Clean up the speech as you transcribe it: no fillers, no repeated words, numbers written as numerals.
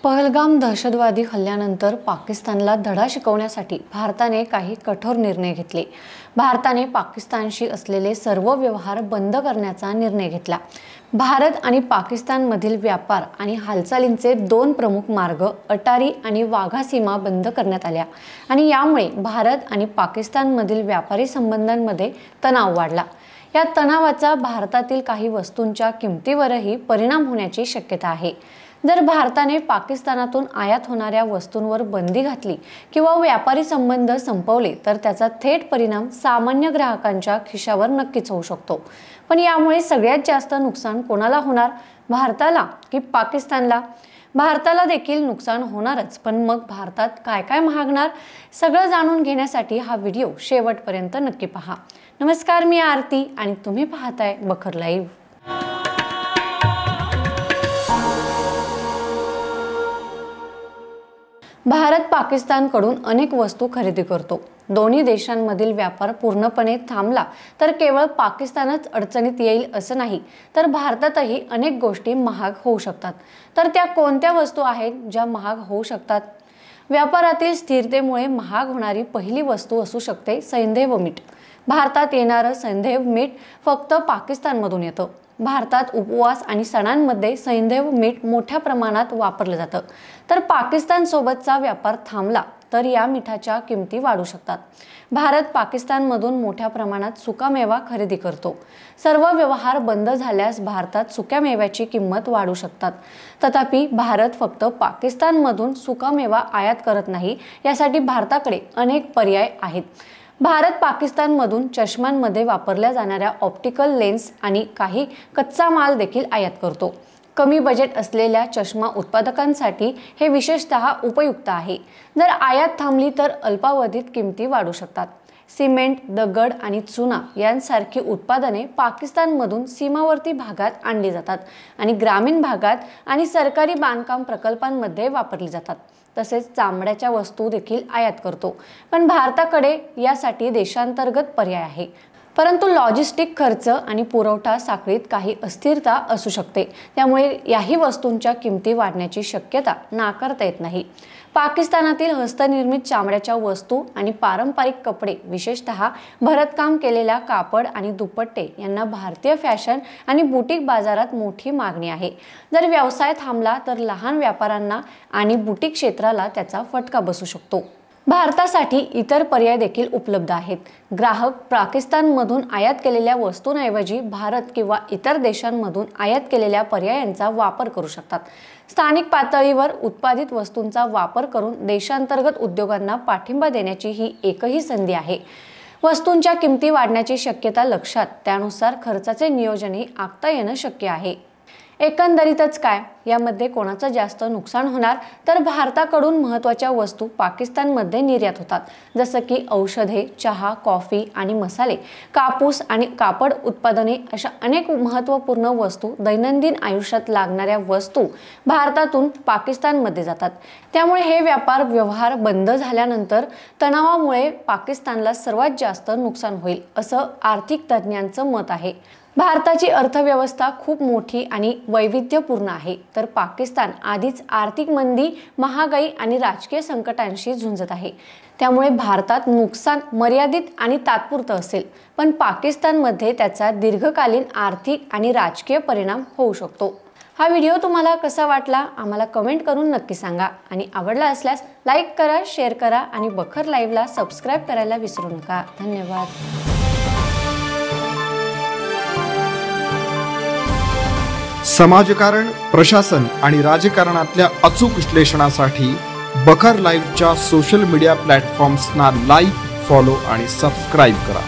पहलगाम दहशतवादी हल्ल्यानंतर पाकिस्तानला धडा शिकवण्यासाठी भारताने काही कठोर निर्णय घेतले। भारताने पाकिस्तानशी असलेले सर्व व्यवहार बंद करण्याचा निर्णय घेतला। भारत आणि पाकिस्तानमधील व्यापार आणि हालचालींचे दोन प्रमुख मार्ग अटारी आणि वाघा सीमा बंद करण्यात आल्या आणि यामुळे भारत आणि पाकिस्तानमधील व्यापारी संबंधांमध्ये तणाव वाढला। या तणावाचा भारतातील काही वस्तूंच्या किमतीवरही परिणाम होण्याची शक्यता आहे। जर भारताने पाकिस्तानातून आयात होणाऱ्या वस्तूंवर बंदी घातली किंवा व्यापारी संबंध संपवले तर त्याचा थेट परिणाम सामान्य ग्राहकांच्या खिशावर नक्कीच होऊ शकतो। पण यामुळे सगळ्यात जास्त नुकसान कोणाला होणार, भारताला की पाकिस्तानला? भारताला देखील नुकसान होणारच, पण मग भारतात काय काय महागणार सगळं जाणून घेण्यासाठी हा व्हिडिओ शेवटपर्यंत नक्की पहा। नमस्कार, मी आरती आणि तुम्ही पाहताय बखर लाईव्ह। भारत पाकिस्तानकडून अनेक वस्तू खरेदी करतो। दोन्ही देशांमधील व्यापार पूर्णपणे थांबला तर केवळ पाकिस्तानच अडचणीत येईल असं नाही, तर भारतातही अनेक गोष्टी महाग होऊ शकतात। तर त्या कोणत्या वस्तू आहेत ज्या महाग होऊ शकतात? व्यापारातील स्थिरतेमुळे महाग होणारी पहिली वस्तू असू शकते सैंधव मीठ। भारतात येणारं सैंधव मीठ फक्त पाकिस्तानमधून येतं। भारतात उपवास आणि सणांमध्ये सैंधव मीठ मोठ्या प्रमाणात वापरलं जातं, तर पाकिस्तान सोबतचा व्यापार थांबला तर या मिठाच्या किमती वाढू शकतात। भारत पाकिस्तानमधून मोठ्या प्रमाणात सुकामेवा खरेदी करतो। सर्व व्यवहार बंद झाल्यास भारतात सुक्यामेव्याची किंमत वाढू शकतात। तथापि भारत फक्त पाकिस्तानमधून सुकामेवा आयात करत नाही, यासाठी भारताकडे अनेक पर्याय आहेत। भारत पाकिस्तानमधून चष्म्यांमध्ये वापरल्या जाणाऱ्या ऑप्टिकल लेन्स आणि काही कच्चा माल देखील आयात करतो। कमी बजेट असलेल्या चष्मा उत्पादकांसाठी हे विशेषतः उपयुक्त आहे। जर आयात थांबली तर अल्पावधीत किमती वाढू शकतात। सिमेंट, दगड आणि चुना यांसारखी उत्पादने पाकिस्तानमधून सीमावर्ती भागात आणली जातात आणि ग्रामीण भागात आणि सरकारी बांधकाम प्रकल्पांमध्ये वापरली जातात। तसेच चामड्याच्या वस्तू देखील आयात करतो, पण भारताकडे यासाठी देशांतर्गत पर्याय आहे। परंतु लॉजिस्टिक खर्च आणि पुरवठा साखळीत काही अस्थिरता असू शकते, त्यामुळे याही वस्तूंच्या किमती वाढण्याची शक्यता नाकारता येत नाही। पाकिस्तानातील हस्तनिर्मित चामड्याच्या वस्तू आणि पारंपरिक कपडे, विशेषतः भरतकाम केलेल्या कापड आणि दुपट्टे यांना भारतीय फॅशन आणि बुटीक बाजारात मोठी मागणी आहे। जर व्यवसाय थांबला तर लहान व्यापाऱ्यांना आणि बुटीक क्षेत्राला त्याचा फटका बसू शकतो। भारतासाठी इतर पर्याय देखील उपलब्ध आहेत। ग्राहक पाकिस्तानमधून आयात केलेल्या वस्तूंऐवजी भारत किंवा इतर देशांमधून आयात केलेल्या पर्यायांचा वापर करू शकतात। स्थानिक पातळीवर उत्पादित वस्तूंचा वापर करून देशांतर्गत उद्योगांना पाठिंबा देण्याची ही एकही संधी आहे। वस्तूंच्या किमती वाढण्याची शक्यता लक्षात त्यानुसार खर्चाचे नियोजनही आखता येणं शक्य आहे। एकंदरीतच काय, यामध्ये कोणाचं जास्त नुकसान होणार, तर भारताकडून महत्त्वाच्या वस्तू पाकिस्तानमध्ये निर्यात होतात, जसं की औषधे, चहा, कॉफी आणि मसाले, कापूस आणि कापड उत्पादने अशा अनेक महत्त्वपूर्ण वस्तू, दैनंदिन आयुष्यात लागणाऱ्या वस्तू भारतातून पाकिस्तानमध्ये जातात। त्यामुळे हे व्यापार व्यवहार बंद झाल्यानंतर तणावामुळे पाकिस्तानला सर्वात जास्त नुकसान होईल असं आर्थिक तज्ज्ञांचं मत आहे। भारताची अर्थव्यवस्था खूप मोठी आणि वैविध्यपूर्ण आहे, तर पाकिस्तान आधीच आर्थिक मंदी, महागाई आणि राजकीय संकटांशी झुंजत आहे। त्यामुळे भारतात नुकसान मर्यादित आणि तात्पुरतं असेल, पण पाकिस्तानमध्ये त्याचा दीर्घकालीन आर्थिक आणि राजकीय परिणाम होऊ शकतो। हा व्हिडिओ तुम्हाला कसा वाटला आम्हाला कमेंट करून नक्की सांगा आणि आवडला असल्यास लाईक करा, शेअर करा आणि बखर लाईव्हला सबस्क्राईब करायला विसरू नका। धन्यवाद। समाजकारण, प्रशासन आणि राजकारणातल्या अचूक विश्लेषणासाठी बखर लाईव्हच्या सोशल मीडिया प्लॅटफॉर्म्सना लाईक, फॉलो आणि सबस्क्राईब करा।